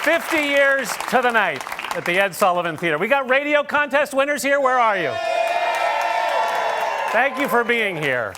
50 years to the night at the Ed Sullivan Theater. We got radio contest winners here. Where are you? Thank you for being here.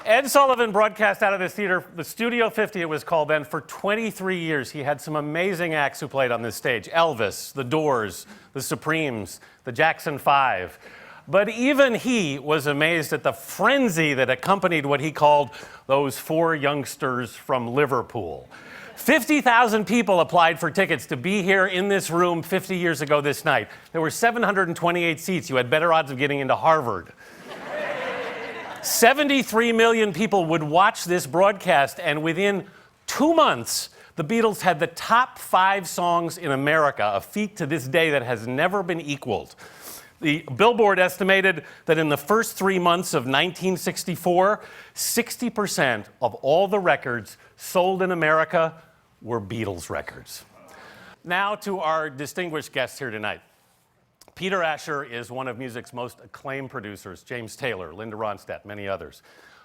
Ed Sullivan broadcast out of this theater, the Studio 50 it was called then, for 23 years. He had some amazing acts who played on this stage. Elvis, The Doors, The Supremes, the Jackson 5. But even he was amazed at the frenzy that accompanied what he called those four youngsters from Liverpool. 50,000 people applied for tickets to be here in this room 50 years ago this night. There were 728 seats. You had better odds of getting into Harvard. 73 million people would watch this broadcast, and within 2 months, the Beatles had the top 5 songs in America, a feat to this day that has never been equaled. The Billboard estimated that in the first 3 months of 1964, 60% of all the records sold in America were Beatles records. Now to our distinguished guests here tonight. Peter Asher is one of music's most acclaimed producers, James Taylor, Linda Ronstadt, many others.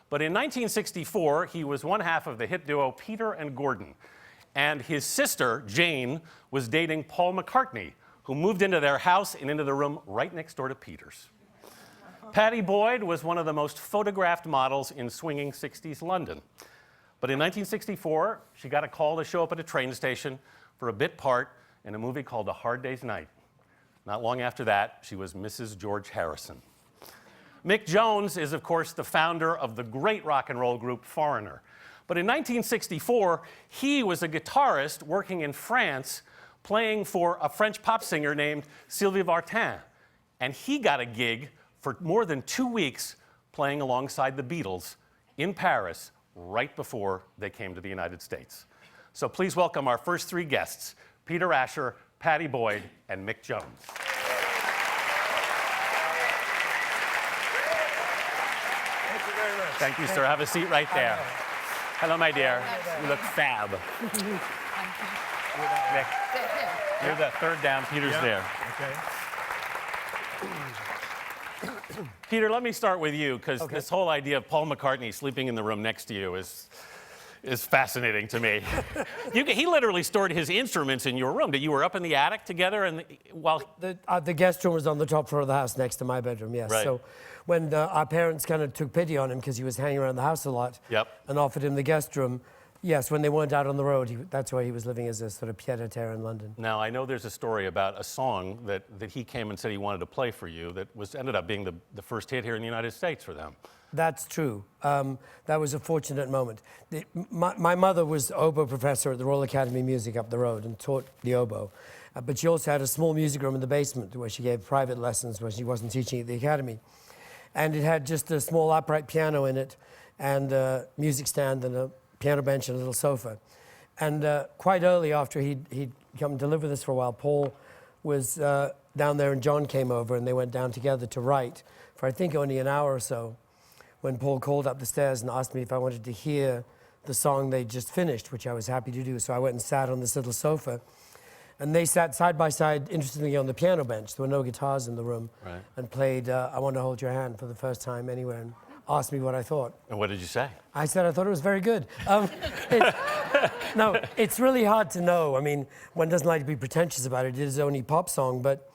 But in 1964, he was one half of the hit duo Peter and Gordon. And his sister, Jane, was dating Paul McCartney, who moved into their house and into the room right next door to Peter's. Pattie Boyd was one of the most photographed models in swinging 60s London. But in 1964, she got a call to show up at a train station for a bit part in a movie called A Hard Day's Night. Not long after that, she was Mrs. George Harrison. Mick Jones is, of course, the founder of the great rock and roll group Foreigner. But in 1964, he was a guitarist working in France, playing for a French pop singer named Sylvie Vartan. And he got a gig for more than 2 weeks playing alongside the Beatles in Paris right before they came to the United States. So please welcome our first 3 guests, Peter Asher, Pattie Boyd, and Mick Jones. Thank you very much. Thank you, sir. Have a seat right there. Hello, my dear. You look fab. Mick, you're the third down. Peter's there. Okay. Peter, let me start with you, because this whole idea of Paul McCartney sleeping in the room next to you is fascinating to me. He literally stored his instruments in your room. You were up in the attic together, and while the guest room was on the top floor of the house next to my bedroom. Yes. Right. So when our parents kind of took pity on him because he was hanging around the house a lot, and offered him the guest room. Yes, when they weren't out on the road, that's why he was living as a sort of pied-à-terre in London. Now, I know there's a story about a song that he came and said he wanted to play for you that ended up being the first hit here in the United States for them. That's true. That was a fortunate moment. My mother was oboe professor at the Royal Academy of Music up the road and taught the oboe. But she also had a small music room in the basement where she gave private lessons when she wasn't teaching at the academy. And it had just a small upright piano in it and a music stand and a piano bench and a little sofa. And quite early after he'd come to live with us for a while, Paul was down there and John came over and they went down together to write for I think only an hour or so, when Paul called up the stairs and asked me if I wanted to hear the song they just finished, which I was happy to do. So I went and sat on this little sofa. And they sat side by side, interestingly, on the piano bench. There were no guitars in the room. Right. And played I Want to Hold Your Hand for the first time anywhere and asked me what I thought. And what did you say? I said I thought it was very good. No, it's really hard to know. I mean, one doesn't like to be pretentious about it. It is only pop song, but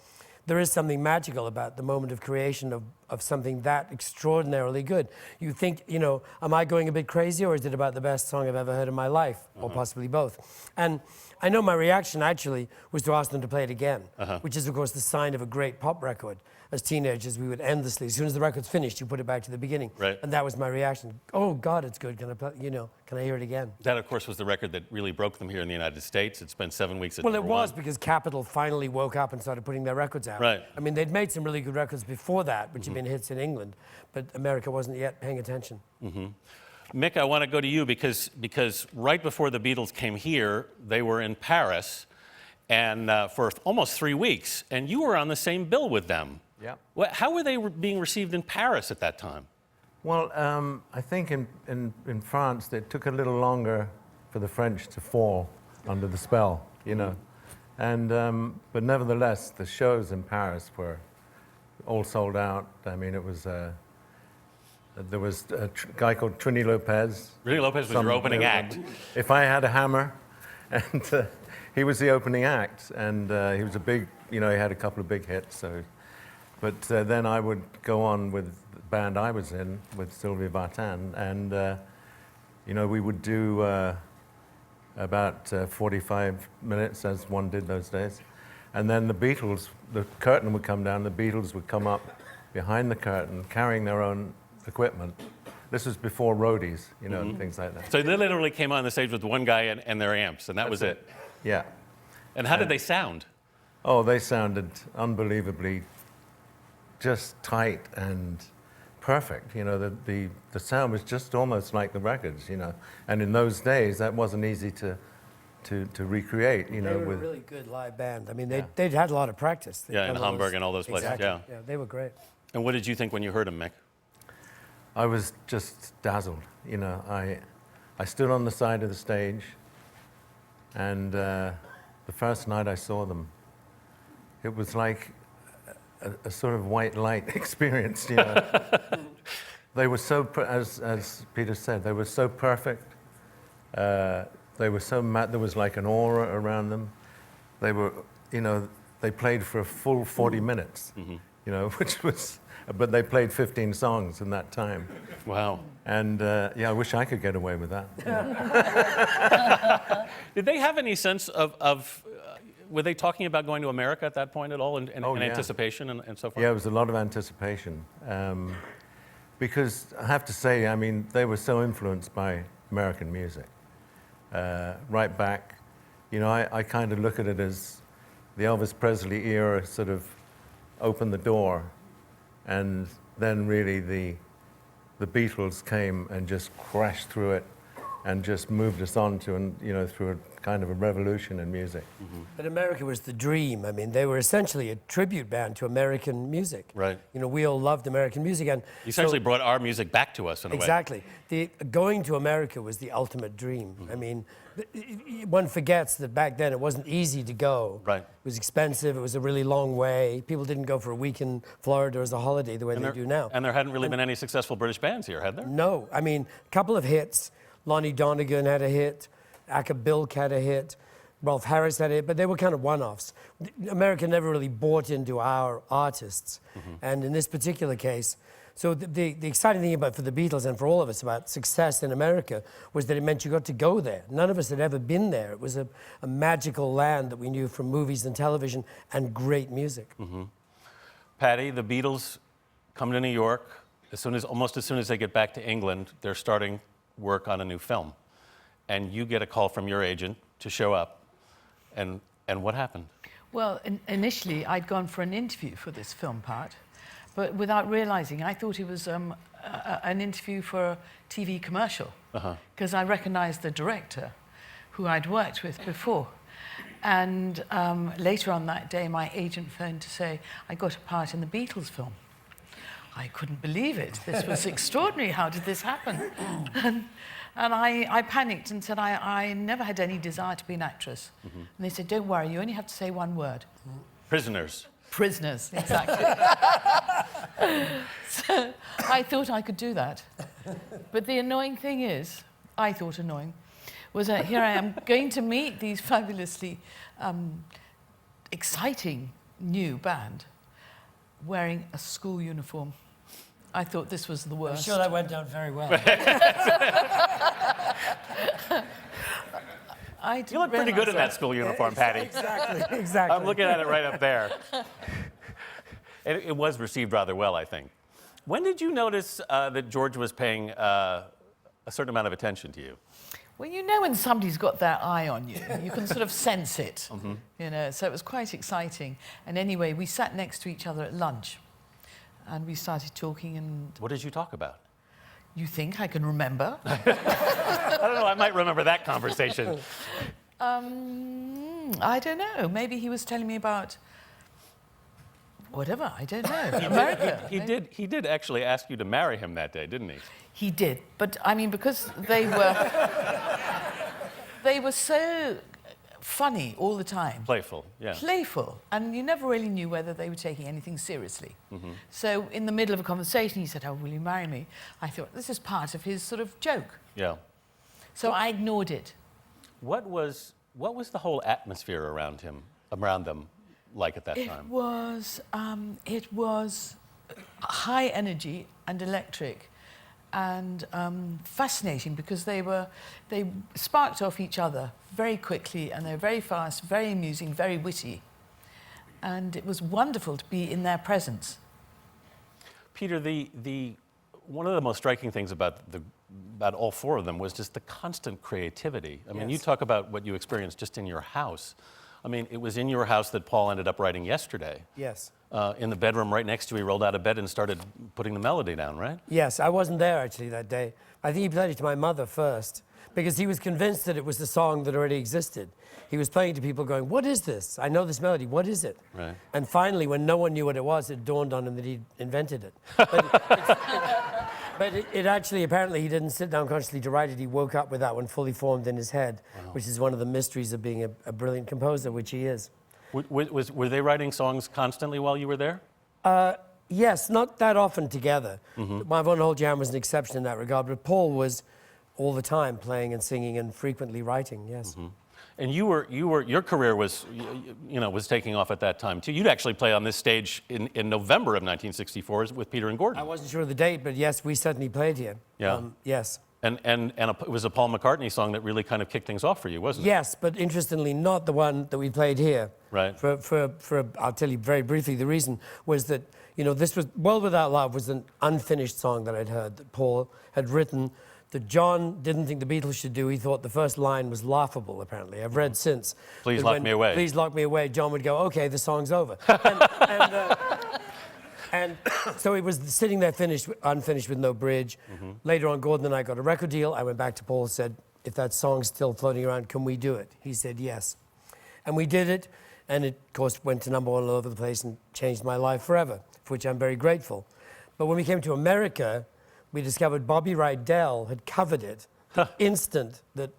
there is something magical about the moment of creation of something that extraordinarily good. You think, am I going a bit crazy, or is it about the best song I've ever heard in my life? Or possibly both. And I know my reaction actually was to ask them to play it again, which is, of course, the sign of a great pop record. As teenagers, we would endlessly, as soon as the record's finished, you put it back to the beginning. Right. And that was my reaction. Oh, God, it's good. Can I play, can I hear it again? That, of course, was the record that really broke them here in the United States. It spent 7 weeks at Well, it number was one. because Capitol finally woke up and started putting their records out. Right. I mean, they'd made some really good records before that, which had been hits in England, but America wasn't yet paying attention. Mick, I want to go to you because right before the Beatles came here, they were in Paris and for almost 3 weeks, and you were on the same bill with them. Yeah. How were they being received in Paris at that time? Well, I think in France, it took a little longer for the French to fall under the spell, And, but nevertheless, the shows in Paris were all sold out. I mean, it was, there was a guy called Trini Lopez. Trini Lopez was your opening act. If I Had a Hammer, and he was the opening act, and he was a big, he had a couple of big hits. So, but then I would go on with the band I was in with Sylvia Vartan, and we would do about 45 minutes, as one did those days, and then the Beatles, the curtain would come down, the Beatles would come up behind the curtain carrying their own equipment. This was before roadies, things like that. So they literally came on the stage with one guy and their amps, and that was it. Yeah. And how did they sound? Oh, they sounded unbelievably just tight and perfect. The sound was just almost like the records, And in those days, that wasn't easy to recreate, They were a really good live band. I mean, they'd had a lot of practice. Yeah, in Hamburg and all those places. Exactly. Yeah. Yeah, they were great. And what did you think when you heard them, Mick? I was just dazzled. I stood on the side of the stage, and the first night I saw them, it was like a sort of white light experience. They were so, as Peter said, they were so perfect. They were so there was like an aura around them. They were, they played for a full 40 minutes, which was. But they played 15 songs in that time. Wow. And I wish I could get away with that. Did they have any sense of were they talking about going to America at that point at all in anticipation and so forth? Yeah, it was a lot of anticipation. Because I have to say, I mean, they were so influenced by American music. Right back, I kind of look at it as the Elvis Presley era sort of opened the door. And then really the Beatles came and just crashed through it and just moved us on to, through a kind of a revolution in music. Mm-hmm. But America was the dream. I mean, they were essentially a tribute band to American music. Right. We all loved American music. And you essentially brought our music back to us in a way. Exactly. Going to America was the ultimate dream. Mm-hmm. I mean, one forgets that back then it wasn't easy to go. Right. It was expensive. It was a really long way. People didn't go for a week in Florida as a holiday the way they do now. And there hadn't really been any successful British bands here, had there? No. I mean, a couple of hits. Lonnie Donegan had a hit. Aka Bilk had a hit. Rolf Harris had a hit. But they were kind of one-offs. America never really bought into our artists. Mm-hmm. And in this particular case, so the exciting thing for the Beatles and for all of us about success in America was that it meant you got to go there. None of us had ever been there. It was a magical land that we knew from movies and television and great music. Mm-hmm. Pattie, the Beatles come to New York. Almost as soon as they get back to England, they're starting work on a new film. And you get a call from your agent to show up. And what happened? Well, initially, I'd gone for an interview for this film part. But without realizing, I thought it was an interview for a TV commercial, because I recognized the director, who I'd worked with before. And later on that day, my agent phoned to say, I got a part in the Beatles film. I couldn't believe it. This was extraordinary. How did this happen? And I panicked and said, I never had any desire to be an actress. Mm-hmm. And they said, don't worry, you only have to say one word. Prisoners. Prisoners, exactly. So I thought I could do that. But the annoying thing is, I thought annoying, was that here I am going to meet these fabulously exciting new band wearing a school uniform. I thought this was the worst. I'm sure that went down very well. You look pretty good in that school uniform, Pattie. Exactly. I'm looking at it right up there. It was received rather well, I think. When did you notice that George was paying a certain amount of attention to you? Well, when somebody's got their eye on you, you can sort of sense it, so it was quite exciting. And anyway, we sat next to each other at lunch, and we started talking, and... What did you talk about? You think I can remember? I don't know, I might remember that conversation. I don't know. Maybe he was telling me about whatever, I don't know. America. He did actually ask you to marry him that day, didn't he? He did, but I mean, because they were so funny all the time. Playful, yeah. Playful, and you never really knew whether they were taking anything seriously. Mm-hmm. So in the middle of a conversation, he said, "Oh, will you marry me?" I thought, this is part of his sort of joke. Yeah. So I ignored it. What was What was the whole atmosphere around them, like at that It time? it was high energy and electric, and fascinating because they sparked off each other very quickly, and they're very fast, very amusing, very witty, and it was wonderful to be in their presence. Peter, one of the most striking things about all four of them was just the constant creativity. I mean, you talk about what you experienced just in your house. I mean, it was in your house that Paul ended up writing Yesterday. Yes. In the bedroom right next to you, he rolled out of bed and started putting the melody down, right? Yes, I wasn't there actually that day. I think he played it to my mother first because he was convinced that it was the song that already existed. He was playing to people going, what is this? I know this melody, what is it? Right. And finally, when no one knew what it was, it dawned on him that he'd invented it. But it actually, apparently, he didn't sit down consciously to write it. He woke up with that one fully formed in his head, which is one of the mysteries of being a brilliant composer, which he is. Were they writing songs constantly while you were there? Yes, not that often together. My Won't Hold Your Hand was an exception in that regard, but Paul was all the time playing and singing and frequently writing, yes. And your career was, was taking off at that time too. You'd actually play on this stage in November of 1964 with Peter and Gordon. I wasn't sure of the date, but yes, we certainly played here. Yeah. Yes. And it was a Paul McCartney song that really kind of kicked things off for you, wasn't it? Yes, but interestingly, not the one that we played here. Right. I'll tell you very briefly, the reason was that, this was, World Without Love was an unfinished song that I'd heard that Paul had written that John didn't think the Beatles should do. He thought the first line was laughable, apparently. I've read since. Please lock me away. Please lock me away. John would go, okay, the song's over. And so it was sitting there unfinished with no bridge. Later on, Gordon and I got a record deal. I went back to Paul and said, if that song's still floating around, can we do it? He said yes. And we did it, and it, of course, went to #1 all over the place and changed my life forever, for which I'm very grateful. But when we came to America, we discovered Bobby Rydell had covered it the instant that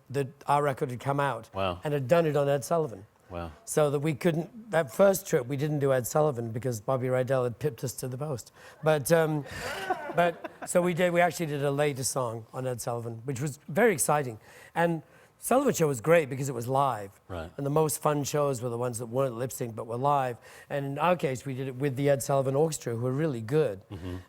our record had come out. Wow. And had done it on Ed Sullivan. Wow. So that we couldn't, that first trip, we didn't do Ed Sullivan because Bobby Rydell had pipped us to the post. So we actually did a later song on Ed Sullivan, which was very exciting. And Sullivan Show was great because it was live. Right. And the most fun shows were the ones that weren't lip sync but were live. And in our case, we did it with the Ed Sullivan Orchestra, who were really good.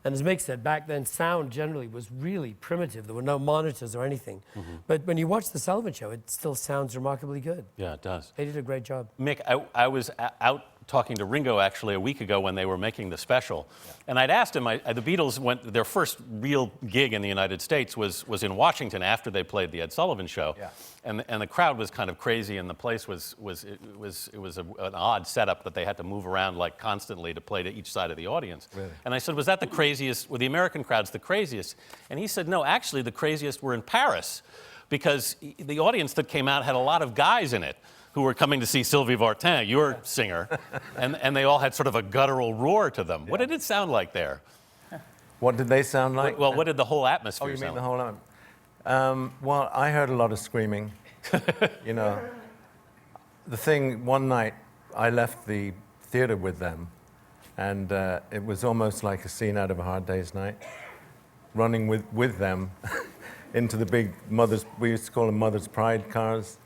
And as Mick said, back then sound generally was really primitive. There were no monitors or anything. But when you watch the Sullivan Show, it still sounds remarkably good. Yeah, it does. They did a great job. Mick, I was out talking to Ringo actually a week ago when they were making the special, and I'd asked him. The Beatles their first real gig in the United States was in Washington after they played the Ed Sullivan Show, and the crowd was kind of crazy, and the place was an odd setup that they had to move around like constantly to play to each side of the audience. Really? And I said, was that the craziest? Were the American crowds the craziest? And he said, no, actually the craziest were in Paris, because the audience that came out had a lot of guys in it who were coming to see Sylvie Vartan, your singer, and they all had sort of a guttural roar to them. What did it sound like there? What did they sound like? Well, what did the whole atmosphere Oh, you sound mean like? the whole album? Well, I heard a lot of screaming. The thing, one night, I left the theater with them, and it was almost like a scene out of A Hard Day's Night, running with them into the big we used to call them Mother's Pride cars,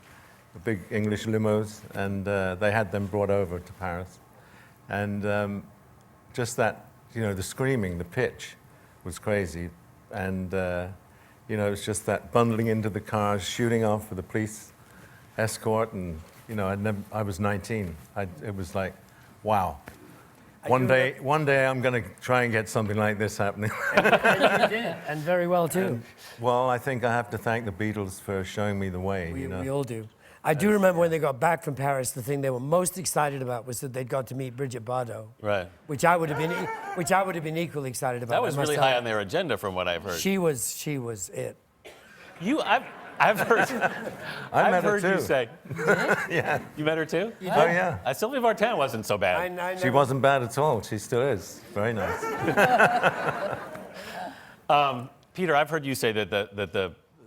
the big English limos, and they had them brought over to Paris. And just that, the screaming, the pitch was crazy. And, it was just that bundling into the cars, shooting off with the police escort. And, I was 19. It was like, wow. One day I'm going to try and get something like this happening. And you did, and very well, too. Well, I think I have to thank the Beatles for showing me the way. We all do. I do remember when they got back from Paris, the thing they were most excited about was that they'd got to meet Brigitte Bardot. Right. Which I would have been equally excited about. That was really high on their agenda, from what I've heard. She was it. I've heard. I've heard you say. Yeah. You met her too? Oh, yeah. Sylvie Vartan wasn't so bad. I She wasn't bad at all. She still is. Very nice. Peter, I've heard you say that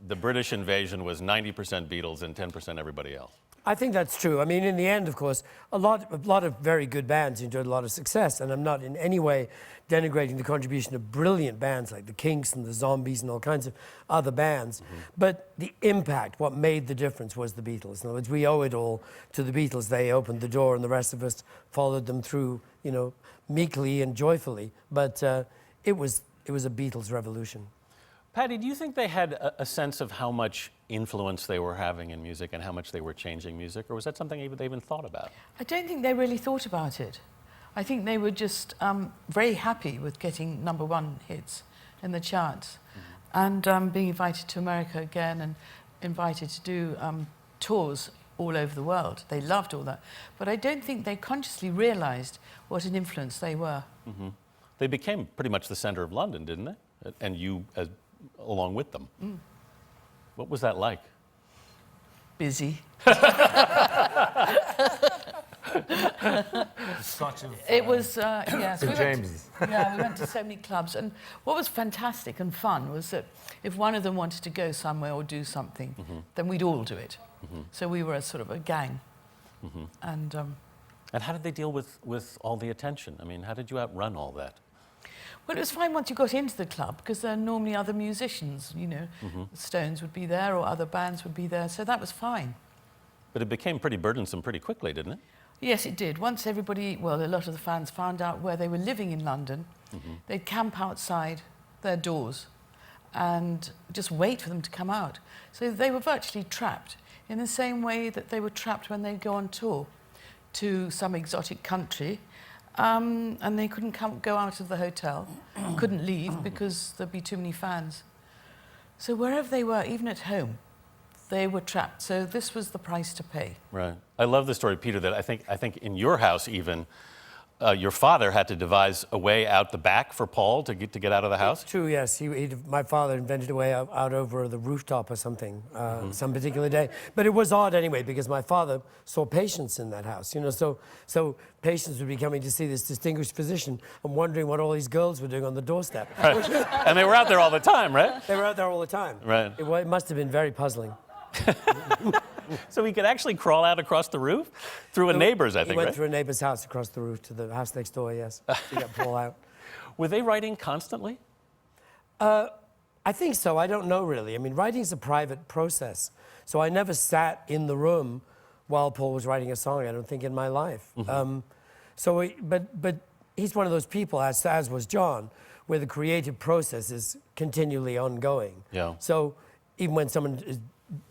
the British invasion was 90% Beatles and 10% everybody else. I think that's true. I mean, in the end, of course, a lot of very good bands enjoyed a lot of success, and I'm not in any way denigrating the contribution of brilliant bands like the Kinks and the Zombies and all kinds of other bands. But the impact, what made the difference, was the Beatles. In other words, we owe it all to the Beatles. They opened the door, and the rest of us followed them through, you know, meekly and joyfully. But it was a Beatles revolution. Pattie, do you think they had a sense of how much influence they were having in music and how much they were changing music, or was that something they even thought about? I don't think they really thought about it. I think they were just very happy with getting #1 hits in the charts, and being invited to America again and invited to do tours all over the world. They loved all that. But I don't think they consciously realized what an influence they were. They became pretty much the center of London, didn't they? And you along with them. What was that like? Busy. Such of It was, yes. St. James's. Yeah, we went to so many clubs. And what was fantastic and fun was that if one of them wanted to go somewhere or do something, then we'd all do it. So we were a sort of a gang. And how did they deal with all the attention? I mean, how did you outrun all that? well, it was fine once you got into the club because there are normally other musicians, you know. The Stones would be there or other bands would be there, so that was fine. But it became pretty burdensome pretty quickly, didn't it? Yes, it did. Once everybody, well, a lot of the fans found out where they were living in London, they'd camp outside their doors and just wait for them to come out. So they were virtually trapped in the same way that they were trapped when they'd go on tour to some exotic country, and they couldn't go out of the hotel, couldn't leave because there'd be too many fans. So wherever they were, even at home, they were trapped. So this was the price to pay. Right. I love the story, Peter, that I think in your house even, your father had to devise a way out the back for Paul to get out of the house? It's true, yes. My father invented a way out over the rooftop or something, some particular day. But it was odd anyway, because my father saw patients in that house, you know, so patients would be coming to see this distinguished physician and wondering what all these girls were doing on the doorstep. Right. And they were out there all the time, right? They were out there all the time. Right. It must have been very puzzling. So he could actually crawl out across the roof? Through a neighbor's, I think, He went right? through a neighbor's house across the roof to the house next door, yes, to get Paul out. Were they writing constantly? I think so. I don't know, really. I mean, writing's a private process. So I never sat in the room while Paul was writing a song, I don't think, in my life. But he's one of those people, as was John, where the creative process is continually ongoing. Yeah. So even when someone is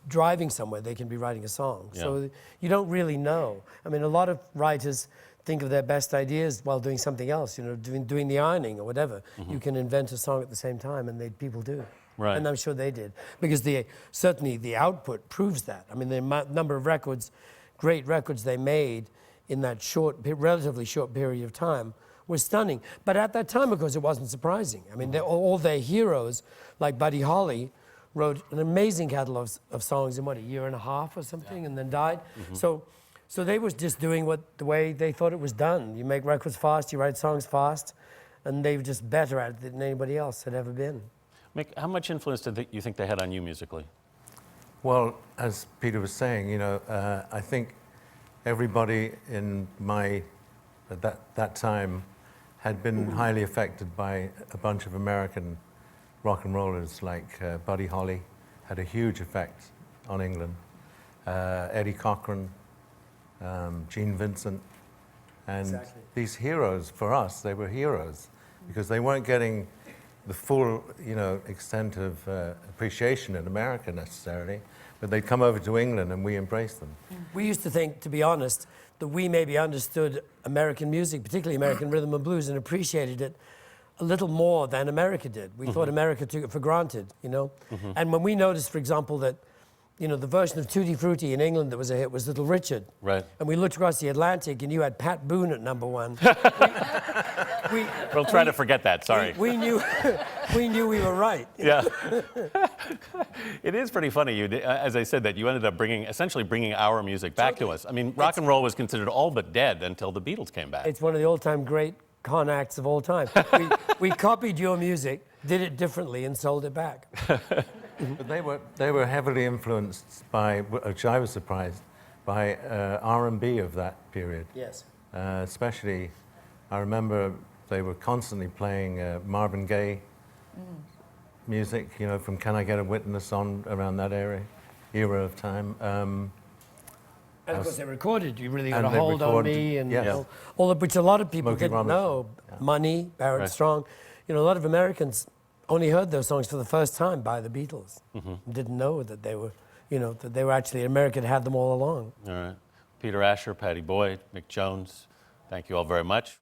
driving somewhere, they can be writing a song. Yeah. So you don't really know. I mean, a lot of writers think of their best ideas while doing something else, you know, doing the ironing or whatever. You can invent a song at the same time, and people do. Right. And I'm sure they did. Because certainly the output proves that. I mean, the number of records, great records they made in that relatively short period of time was stunning. But at that time, of course, it wasn't surprising. I mean, all their heroes, like Buddy Holly, wrote an amazing catalog of songs in, a year and a half or something, and then died. So they was just doing the way they thought it was done. You make records fast, you write songs fast, and they were just better at it than anybody else had ever been. Mick, how much influence did you think they had on you musically? Well, as Peter was saying, you know, I think everybody in at that time had been highly affected by a bunch of American rock and rollers like Buddy Holly had a huge effect on England. Eddie Cochran, Gene Vincent, and Exactly. these heroes, for us, they were heroes because they weren't getting the full, you know, extent of appreciation in America necessarily, but they'd come over to England and we embraced them. We used to think, to be honest, that we maybe understood American music, particularly American rhythm and blues, and appreciated it a little more than America did. We thought America took it for granted, you know? And when we noticed, for example, that, you know, the version of Tutti Frutti in England that was a hit was Little Richard. Right. And we looked across the Atlantic and you had Pat Boone at #1. We'll try to forget that, sorry. We knew we were right. Yeah. It is pretty funny, as I said, that you ended up essentially bringing our music back to us. I mean, rock and roll was considered all but dead until the Beatles came back. It's one of the all-time great con acts of all time. We copied your music, did it differently, and sold it back. But they were heavily influenced by, which I was surprised, by R&B of that period. Yes. Especially, I remember they were constantly playing Marvin Gaye music, you know, from Can I Get a Witness on around that era of time. And of course, they recorded You Really Got And a they Hold on recorded- Me, and yes. all of which a lot of people Smokey didn't Robinson, know. yeah. Money, Barrett Right. Strong. You know, a lot of Americans only heard those songs for the first time by the Beatles. Didn't know that they were, you know, that they were actually, America had them all along. All right. Peter Asher, Pattie Boyd, Mick Jones, thank you all very much.